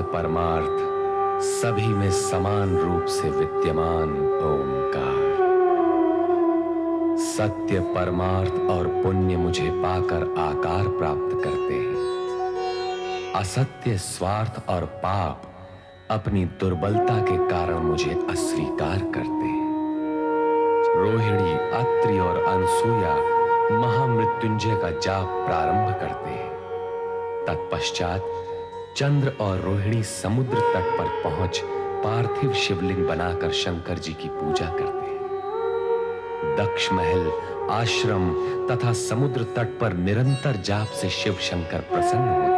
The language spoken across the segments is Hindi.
परमार्थ सभी में समान रूप से विद्यमान ओंकार। सत्य, परमार्थ और पुण्य मुझे पाकर आकार प्राप्त करते हैं। असत्य, स्वार्थ और पाप अपनी दुर्बलता के कारण मुझे अस्वीकार करते हैं। रोहिणी, अत्रि और अनसुया महामृत्युंजय का जाप प्रारंभ करते हैं। तत्पश्चात चंद्र और रोहिणी समुद्र तट पर पहुंच पार्थिव शिवलिंग बनाकर शंकर जी की पूजा करते हैं। दक्ष महल, आश्रम तथा समुद्र तट पर निरंतर जाप से शिव शंकर प्रसन्न होते हैं।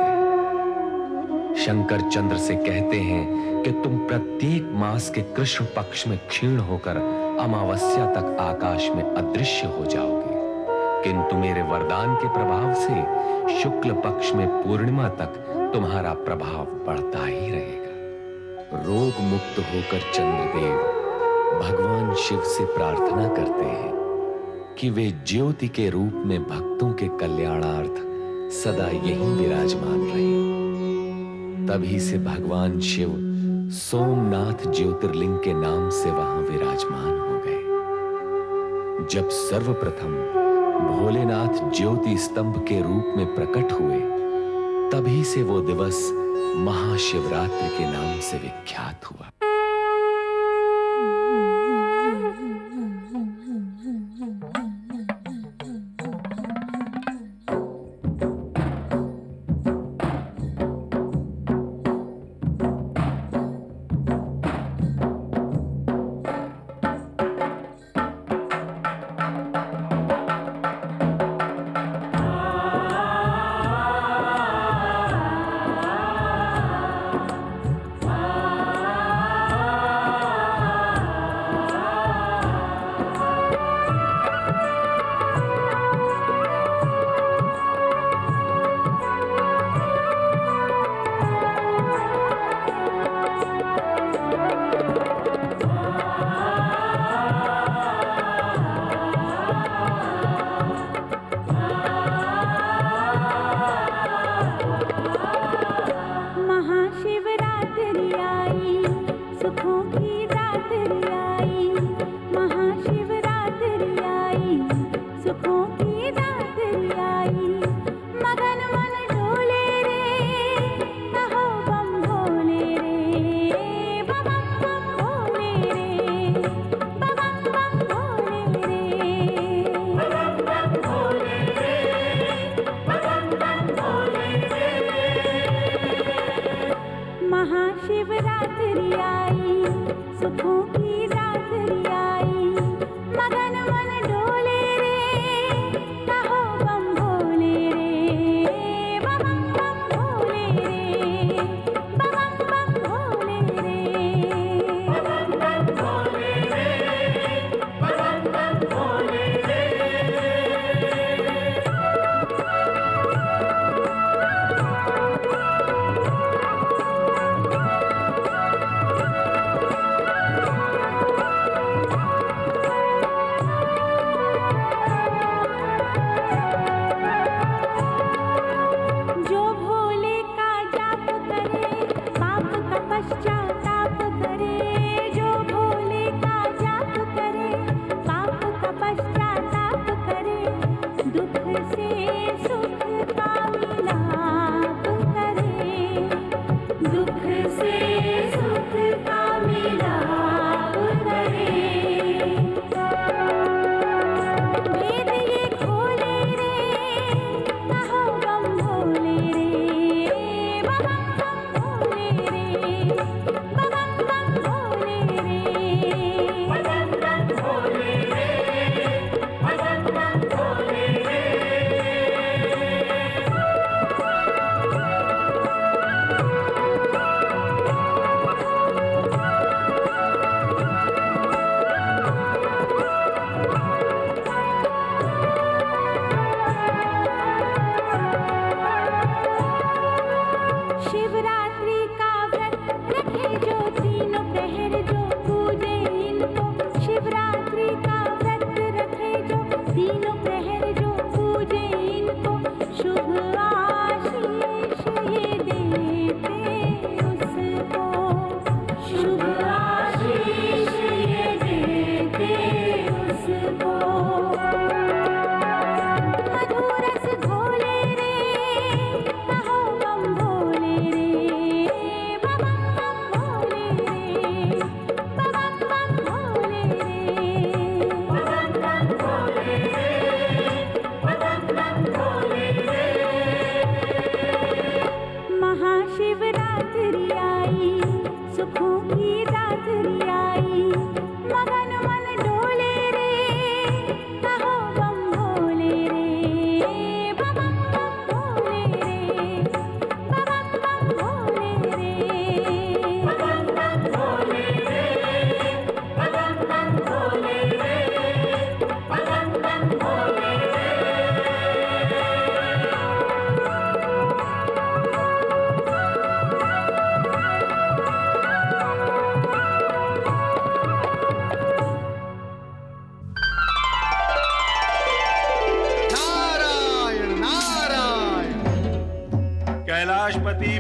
शंकर चंद्र से कहते हैं कि तुम प्रत्येक मास के कृष्ण पक्ष में क्षीण होकर अमावस्या तक आकाश में अदृश्य हो जाओगे, किंतु मेरे वरदान के प्रभाव से शुक्ल पक्ष में पूर्णिमा तक तुम्हारा प्रभाव बढ़ता ही रहेगा। रोग मुक्त होकर चंद्रदेव भगवान शिव से प्रार्थना करते हैं कि वे ज्योति के रूप में भक्तों के कल्याणार्थ सदा यहीं विराजमान रहें। तभी से भगवान शिव सोमनाथ ज्योतिर्लिंग के नाम से वहां विराजमान हो गए। जब सर्वप्रथम भोलेनाथ ज्योति स्तंभ के रूप में प्रकट हुए, तभी से वो दिवस महाशिवरात्रि के नाम से विख्यात हुआ।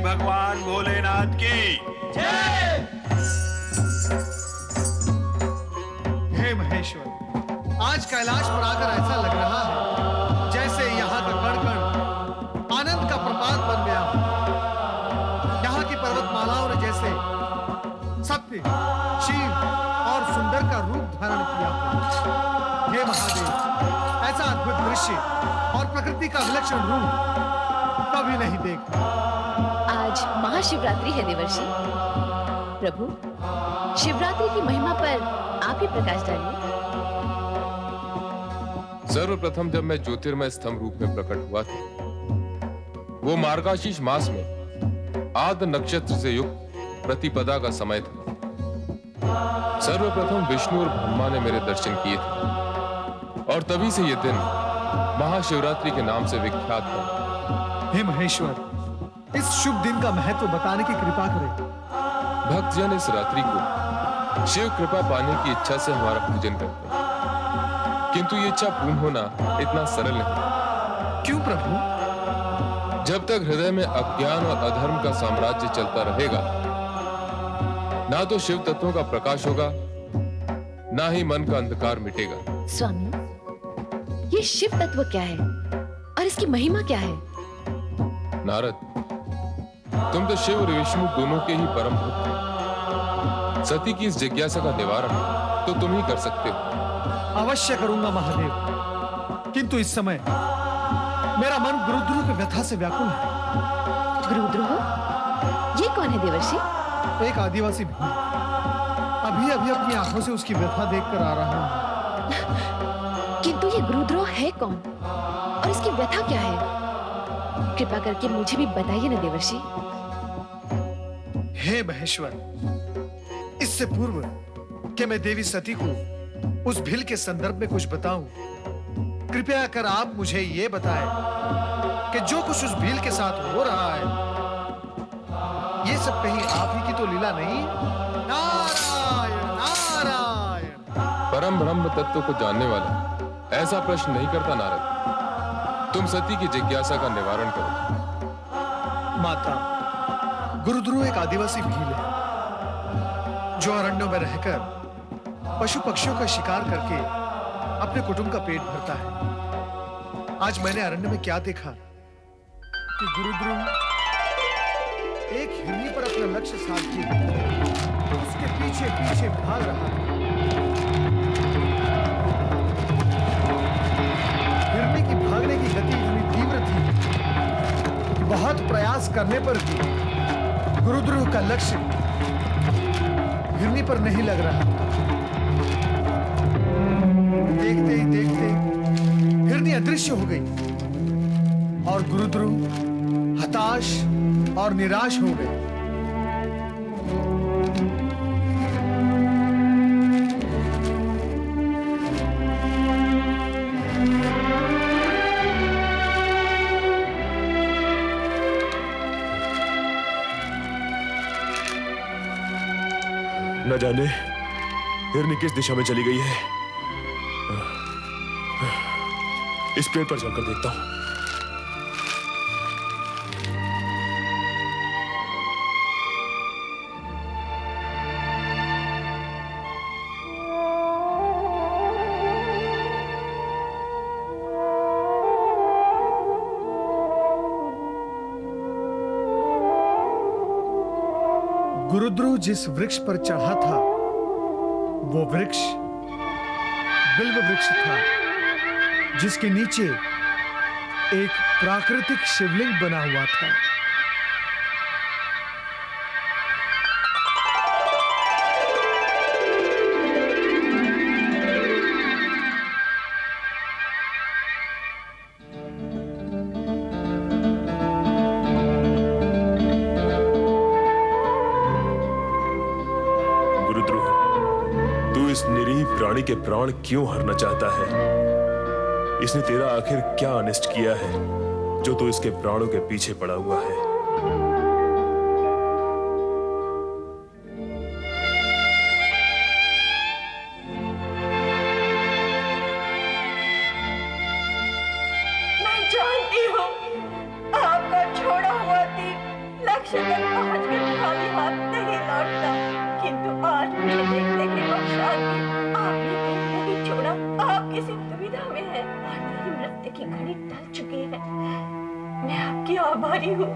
भगवान भोलेनाथ की जय। हे महेश्वर, आज कैलाश पर आकर ऐसा लग रहा है जैसे यहाँ का कण कण आनंद का प्रपात बन गया हो। यहाँ की पर्वतमालाओं ने जैसे सत्य, शिव और सुंदर का रूप धारण किया हो। हे महादेव, ऐसा अद्भुत दृश्य और प्रकृति का विलक्षण रूप कभी नहीं देखा। आज महाशिवरात्रि है देवर्षि। प्रभु, शिवरात्रि की महिमा पर आप ही प्रकाश डालिए। सर्वप्रथम जब मैं ज्योतिर्मय स्तंभ रूप में प्रकट हुआ था, वो मार्गशीर्ष मास में आद्र नक्षत्र से युक्त प्रतिपदा का समय था। सर्वप्रथम विष्णु और ब्रह्मा ने मेरे दर्शन किए थे और तभी से यह दिन महाशिवरात्रि के नाम से विख्यात है। हे महेश्वर, इस शुभ दिन का महत्व बताने की कृपा करें। भक्तजन इस रात्रि को शिव कृपा पाने की इच्छा से हमारा पूजन करते हैं, किंतु ये इच्छा पूर्ण होना इतना सरल नहीं। क्यों प्रभु? जब तक हृदय में अज्ञान और अधर्म का साम्राज्य चलता रहेगा, ना तो शिव तत्वों का प्रकाश होगा, ना ही मन का अंधकार मिटेगा। स्वामी, ये शिव तत्व क्या है और इसकी महिमा क्या है? नारद, तुम तो शिव और विष्णु दोनों के ही परम भक्त हो। सती की इस जिज्ञासा का निवारण तो तुम ही कर सकते हो। अवश्य करूंगा महादेव, किंतु इस समय मेरा मन गुरुद्रोह की व्यथा से व्याकुल है। गुरुद्रोह? ये कौन है देवर्षि? एक आदिवासी भील। अभी अभी अपनी आंखों से उसकी व्यथा देखकर आ रहा हूं। किंतु ये गुरुद्रोह है कौन और इसकी व्यथा क्या है? कृपा करके मुझे भी बताइए ना देवर्षि। हे महेश्वर, इससे पूर्व कि मैं देवी सती को उस भील के संदर्भ में कुछ बताऊं, कृपया कर आप मुझे ये बताएं कि जो कुछ उस भील के साथ हो रहा है, ये सब कहीं आप ही की तो लीला नहीं? नारायण नारायण। परम ब्रह्म तत्व को जानने वाला ऐसा प्रश्न नहीं करता नारद। तुम सती की जिज्ञासा का निवारण करो। माता, गुरुद्रोह एक आदिवासी भील है जो अरण्यों में रहकर पशु पक्षियों का शिकार करके अपने कुटुंब का पेट भरता है। आज मैंने अरण्य में क्या देखा कि गुरुद्रोह एक हिरनी पर अपना लक्ष्य साध के उसके पीछे पीछे भाग रहा है। हिरनी की भागने की गति इतनी तीव्र थी कि बहुत प्रयास करने पर भी गुरुद्रोह का लक्ष्य हिरनी पर नहीं लग रहा। देखते ही देखते हिरनी अदृश्य हो गई और गुरुद्रोह हताश और निराश हो गए। न जाने हिरनी किस दिशा में चली गई है। इस पेड़ पर जाकर देखता हूं। गुरुद्रोह जिस वृक्ष पर चढ़ा था, वो वृक्ष बिल्व वृक्ष था, जिसके नीचे एक प्राकृतिक शिवलिंग बना हुआ था। प्राणी के प्राण क्यों हरना चाहता है? इसने तेरा आखिर क्या अनिष्ट किया है जो तू इसके प्राणों के पीछे पड़ा हुआ है? मैं जानती हूँ आपका छोड़ा हुआ तीर लक्ष्य आभारी हूँ।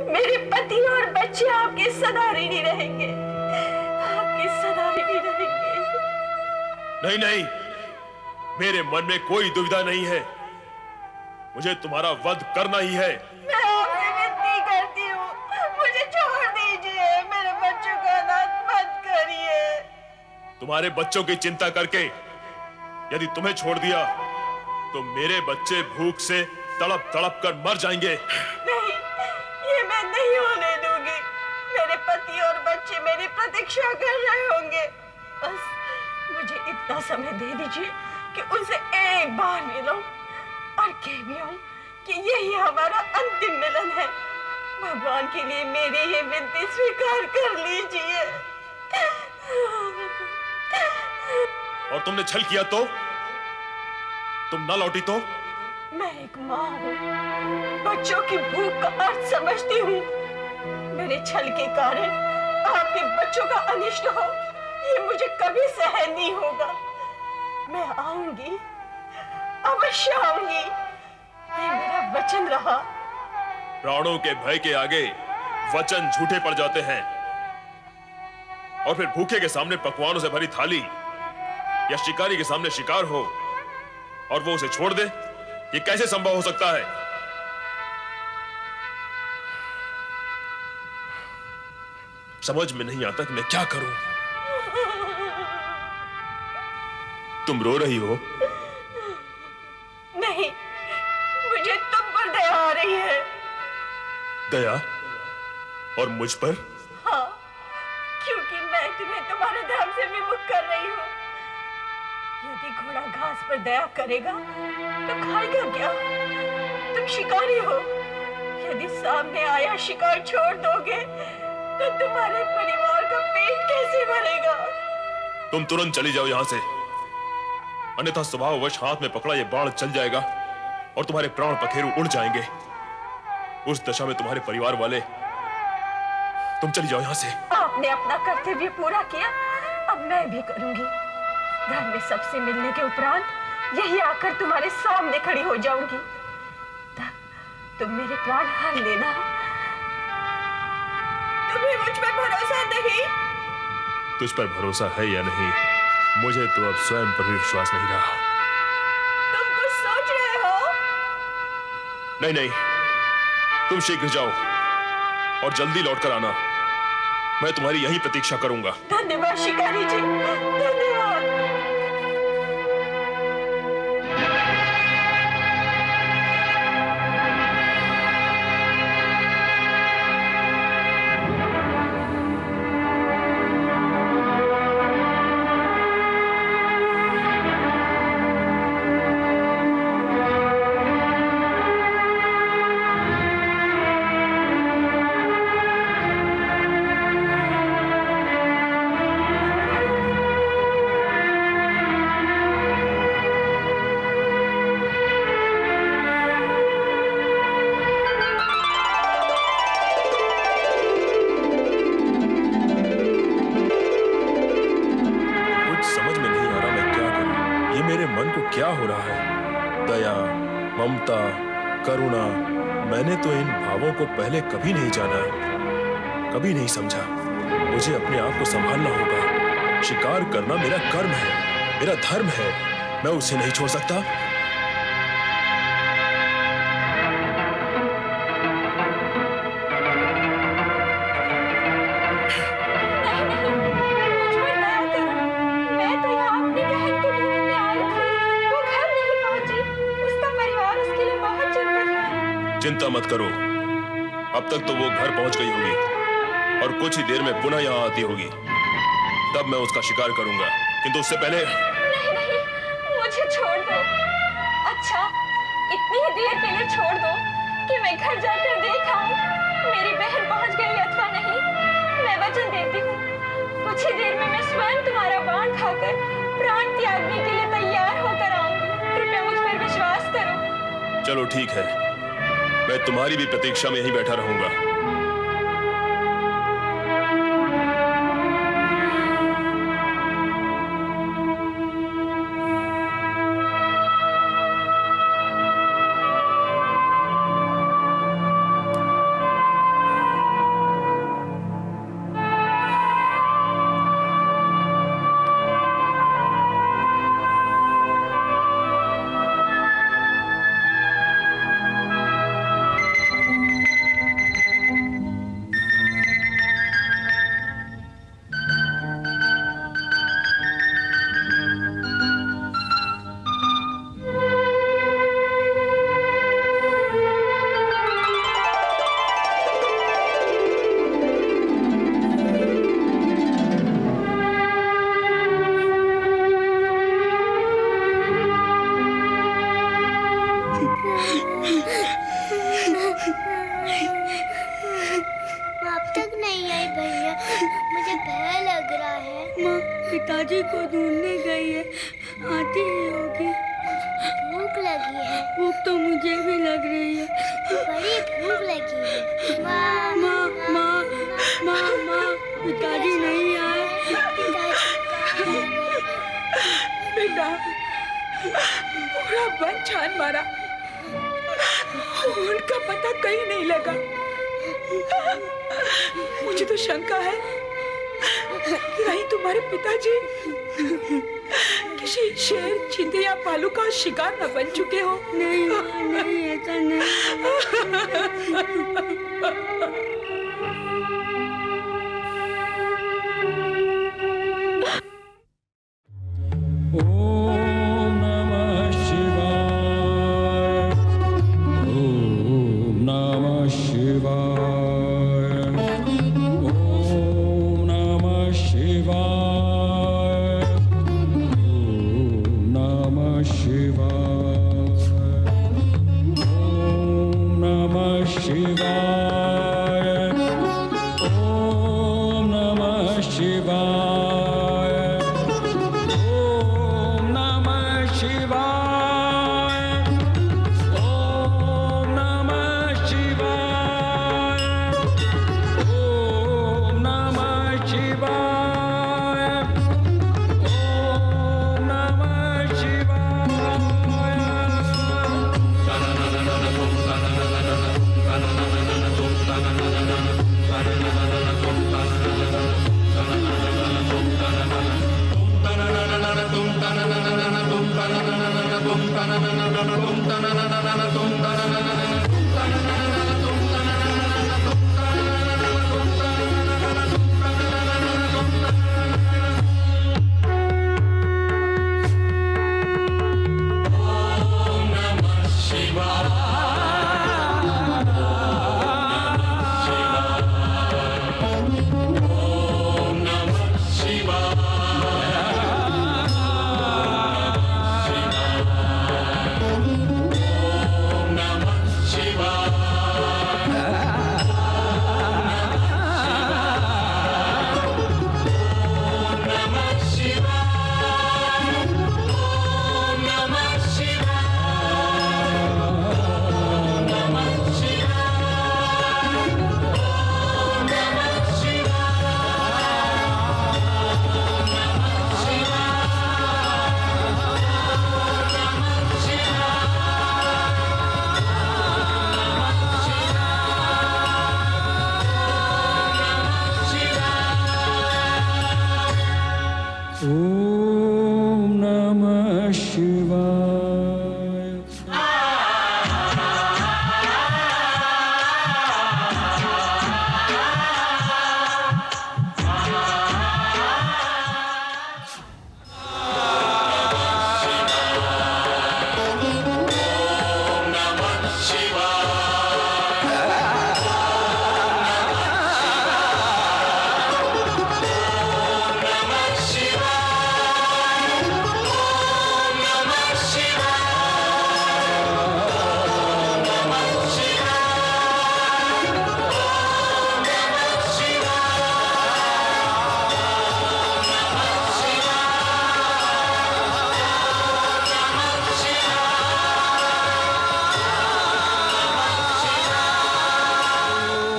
मेरे पति और बच्चे आपके सदा ऋणी रहेंगे, आपके सदा ऋणी रहेंगे। नहीं नहीं, मेरे मन में कोई दुविधा नहीं है। मुझे तुम्हारा वध करना ही है। मैं आपसे विनती करती हूँ, मुझे छोड़ दीजिए, मेरे बच्चों का अनाथ मत करिए। तुम्हारे बच्चों की चिंता करके यदि तुम्हें छोड़ दिया तो मेरे बच्चे भूख से तड़प तड़प कर मर जाएंगे। नहीं, ये मैं नहीं होने दूंगी। मेरे पति और बच्चे मेरी प्रतीक्षा कर रहे होंगे। बस मुझे इतना समय दे दीजिए कि उनसे एक बार मिलूं और कह भी आऊं कि यही हमारा अंतिम मिलन है। भगवान के लिए मेरी ये विनती स्वीकार कर लीजिए। और तुमने छल किया तो? तुम ना लौटी तो? मैं एक माँ हूँ, बच्चों की भूख का अर्थ समझती हूँ। मेरे छल के कारण आपके बच्चों का अनिष्ट हो, ये मुझे कभी सहन नहीं होगा। मैं आऊंगी, अवश्य आऊंगी, ये मेरा वचन रहा। प्राणों के भय के आगे वचन झूठे पड़ जाते हैं। और फिर भूखे के सामने पकवानों से भरी थाली या शिकारी के सामने शिकार हो और वो उसे छोड़ दे, ये कैसे संभव हो सकता है? समझ में नहीं आता कि मैं क्या करूं। तुम रो रही हो? नहीं, मुझे तुम पर दया आ रही है। दया? और मुझ पर? हाँ, क्योंकि मैं तुम्हें तुम्हारे धर्म से विमुख कर रही हूँ। यदि घोड़ा घास पर दया करेगा तो खाएगा क्या? तुम शिकारी हो, यदि सामने आया शिकार छोड़ दोगे तो तुम्हारे परिवार का पेट कैसे भरेगा? तुम तुरंत चली जाओ यहां से, अन्यथा स्वभाववश हाथ में पकड़ा ये बाण चल जाएगा और तुम्हारे प्राण पखेरु उड़ जाएंगे। उस दशा में तुम्हारे परिवार वाले, तुम चली जाओ यहां से। आपने अपना कर्तव्य पूरा किया, अब मैं भी करूंगी। घर में सबसे मिलने के उपरांत यही आकर तुम्हारे सामने खड़ी हो जाऊंगी। तब तुम मेरे प्राण हर लेना। तुम्हें मुझ पर भरोसा नहीं? तुझ पर भरोसा है या नहीं, मुझे तो अब स्वयं पर भी विश्वास नहीं रहा। तुम कुछ सोच रहे हो? नहीं नहीं, तुम शीघ्र जाओ और जल्दी लौटकर आना। मैं तुम्हारी यही प्रतीक्षा करूंगा। धन्यवाद शिकारी जी, धन्यवाद। क्या हो रहा है? दया, ममता, करुणा, मैंने तो इन भावों को पहले कभी नहीं जाना, कभी नहीं समझा। मुझे अपने आप को संभालना होगा। शिकार करना मेरा कर्म है, मेरा धर्म है, मैं उसे नहीं छोड़ सकता। चिंता मत करो, अब तक तो वो घर पहुंच गई होगी और कुछ ही देर में पुनः यहाँ आती होगी, तब मैं उसका शिकार करूंगा। किंतु उससे पहले नहीं नहीं, मुझे छोड़ दो। अच्छा, इतनी ही देर के लिए छोड़ दो कि मैं घर जाकर देख आऊं मेरी बहन पहुंच गई अथवा नहीं। मैं वचन देती हूँ, कुछ ही देर में मैं स्वयं तुम्हारा बाण खाकर प्राण त्यागने के लिए तैयार होकर आऊंगी। कृपया मुझ पर विश्वास करो। चलो ठीक है, मैं तुम्हारी भी प्रतीक्षा में यहीं बैठा रहूंगा। पिताजी को ढूंढने गई है, आती ही होगी। भूख लगी है, भूख तो मुझे भी लग रही है। बड़ी भूख लगी है। माँ माँ माँ माँ माँ, पिताजी नहीं आए। बेटा, पूरा वन छान मारा, उनका पता कहीं नहीं लगा। मुझे तो शंका है कि कहीं तुम्हारे पिताजी किसी शेर, चीते या भालू का शिकार न बन चुके हो। नहीं माँ, नहीं, ऐसा नहीं। ओम नमः शिवाय। ओम नमः शिवाय। ओम नमः शिवाय। ओम नमः शिवाय। ओम नमः शिवाय। ओम नमः शिवाय। ओम नमः शिवाय। ओम नमः शिवाय। ओम नमः शिवाय। ओम नमः ओम नमः शिवाय।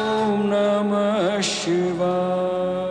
ओम नमः शिवाय।